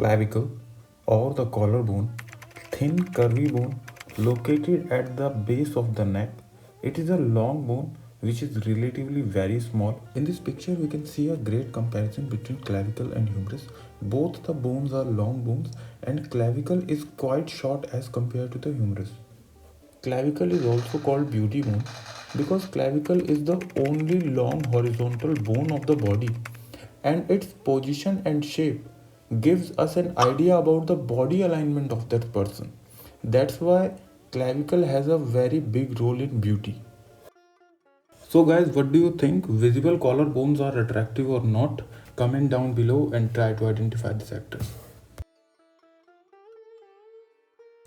clavicle or the collarbone, thin curvy bone located at the base of the neck. It is a long bone which is relatively very small. In this picture we can see a great comparison between clavicle and humerus. Both the bones are long bones and clavicle is quite short as compared to the humerus. Clavicle is also called beauty bone because clavicle is the only long horizontal bone of the body, and its position and shape gives us an idea about the body alignment of that person. That's why clavicle has a very big role in beauty. So guys, what do you think? Visible collarbones are attractive or not? Comment down below and try to identify the sectors.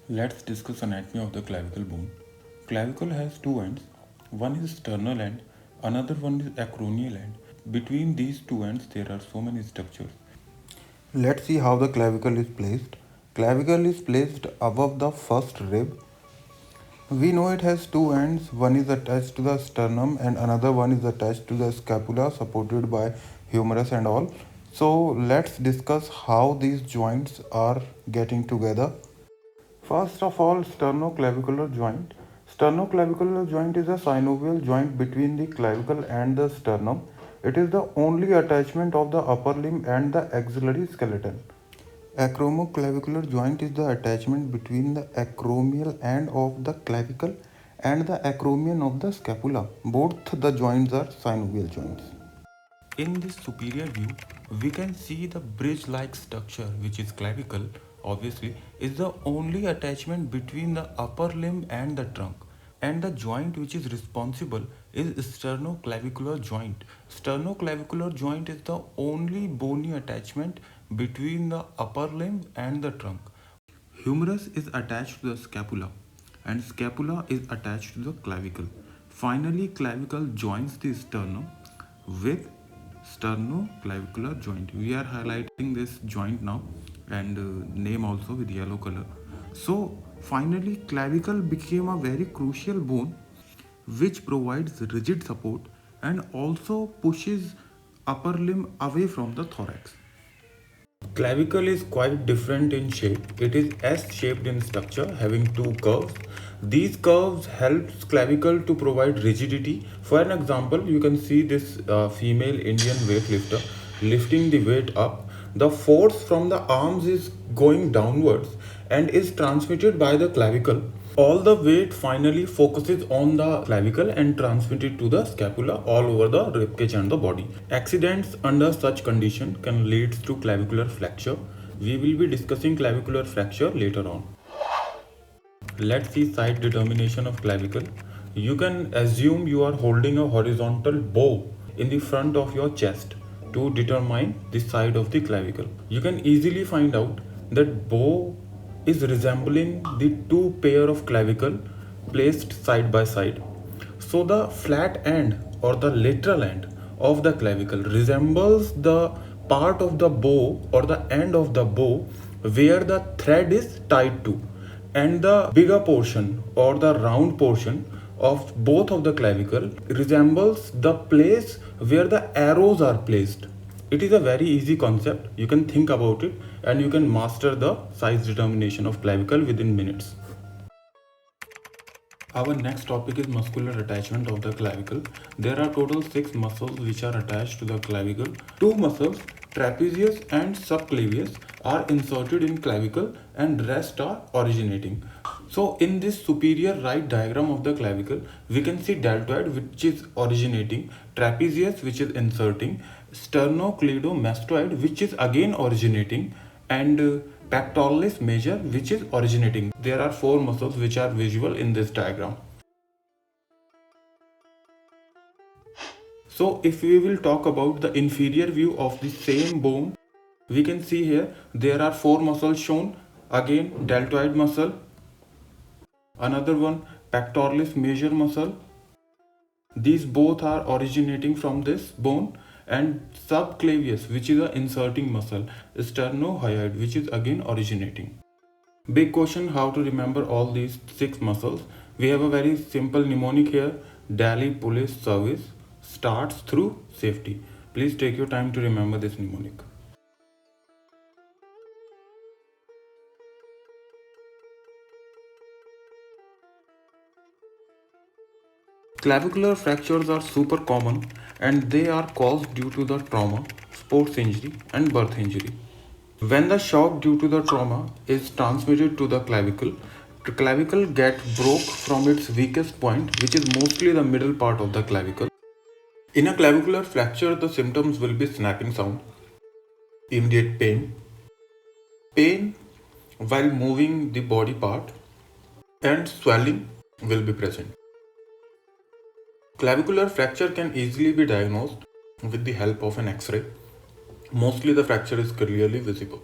Let's discuss anatomy of the clavicle bone. Clavicle has two ends. One is sternal end, another one is acromial end. Between these two ends there are so many structures. Let's see how the clavicle is placed. Clavicle is placed above the first rib. We know it has two ends. One is attached to the sternum and another one is attached to the scapula, supported by humerus and all. So let's discuss how these joints are getting together. First of all, sternoclavicular joint. Sternoclavicular joint is a synovial joint between the clavicle and the sternum. It is the only attachment of the upper limb and the axillary skeleton. Acromoclavicular joint is the attachment between the acromial end of the clavicle and the acromion of the scapula. Both the joints are synovial joints. In this superior view, we can see the bridge-like structure, which is clavicle, obviously, is the only attachment between the upper limb and the trunk. And the joint which is responsible is sternoclavicular joint. Sternoclavicular joint is the only bony attachment between the upper limb and the trunk. Humerus is attached to the scapula and scapula is attached to the clavicle. Finally, clavicle joins the sternum with sternoclavicular joint. We are highlighting this joint now and name also with yellow color. So finally, clavicle became a very crucial bone which provides rigid support and also pushes upper limb away from the thorax. Clavicle is quite different in shape. It is S-shaped in structure, having two curves. These curves helps clavicle to provide rigidity. For an example, you can see this female Indian weightlifter lifting the weight up. The force from the arms is going downwards and is transmitted by the clavicle. All the weight finally focuses on the clavicle and transmitted to the scapula all over the ribcage and the body. Accidents under such condition can lead to clavicular fracture. We will be discussing clavicular fracture later on. Let's see side determination of clavicle. You can assume you are holding a horizontal bow in the front of your chest to determine the side of the clavicle. You can easily find out that bow is resembling the two pair of clavicle placed side by side. So the flat end or the lateral end of the clavicle resembles the part of the bow or the end of the bow where the thread is tied to, and the bigger portion or the round portion of both of the clavicle resembles the place where the arrows are placed. It is a very easy concept. You can think about it and you can master the size determination of clavicle within minutes. Our next topic is muscular attachment of the clavicle. There are total 6 muscles which are attached to the clavicle. Two muscles, trapezius and subclavius, are inserted in clavicle and rest are originating. So in this superior right diagram of the clavicle, we can see deltoid which is originating, trapezius which is inserting, sternocleidomastoid which is again originating, and pectoralis major which is originating. There are 4 muscles which are visible in this diagram. So if we will talk about the inferior view of the same bone, we can see here there are 4 muscles shown. Again, deltoid muscle, another one pectoralis major muscle. These both are originating from this bone, and subclavius which is a inserting muscle, sternohyoid which is again originating. Big question, how to remember all these 6 muscles. We have a very simple mnemonic here. Delhi Police Service starts through safety. Please take your time to remember this mnemonic. Clavicular fractures are super common and they are caused due to the trauma, sports injury, and birth injury. When the shock due to the trauma is transmitted to the clavicle gets broke from its weakest point, which is mostly the middle part of the clavicle. In a clavicular fracture, the symptoms will be snapping sound, immediate pain while moving the body part, and swelling will be present. Clavicular fracture can easily be diagnosed with the help of an X-ray. Mostly the fracture is clearly visible.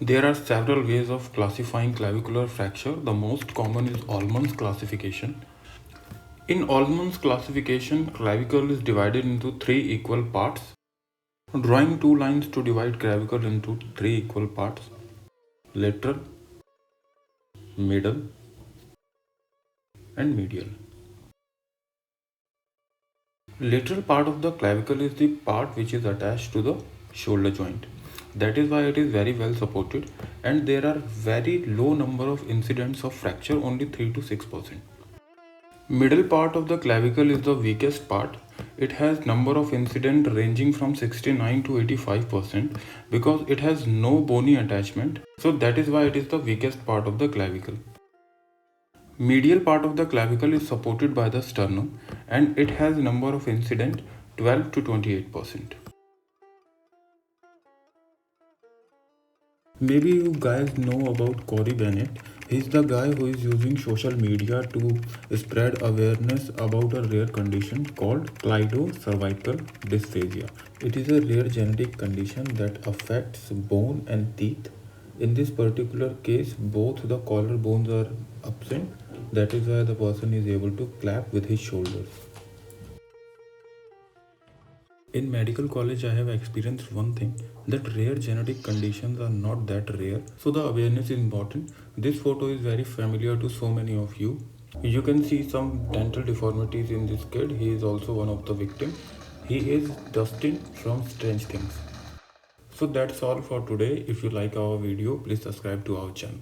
There are several ways of classifying clavicular fracture. The most common is Allman's classification. In Allman's classification, clavicle is divided into three equal parts. Drawing two lines to divide clavicle into three equal parts: lateral, middle, and medial. Lateral part of the clavicle is the part which is attached to the shoulder joint. That is why it is very well supported, and there are very low number of incidents of fracture, only 3 to 6%. Middle part of the clavicle is the weakest part. It has number of incident ranging from 69 to 85% because it has no bony attachment. So that is why it is the weakest part of the clavicle. Medial part of the clavicle is supported by the sternum and it has number of incident 12 to 28%. Maybe you guys know about Cory Bennett. He's the guy who is using social media to spread awareness about a rare condition called cleidocervical dysphagia. It is a rare genetic condition that affects bone and teeth. In this particular case, both the collarbones are absent. That is why the person is able to clap with his shoulders. In medical college, I have experienced one thing, that rare genetic conditions are not that rare. So the awareness is important. This photo is very familiar to so many of you. You can see some dental deformities in this kid. He is also one of the victims. He is Dustin from Strange Things. So that's all for today. If you like our video, please subscribe to our channel.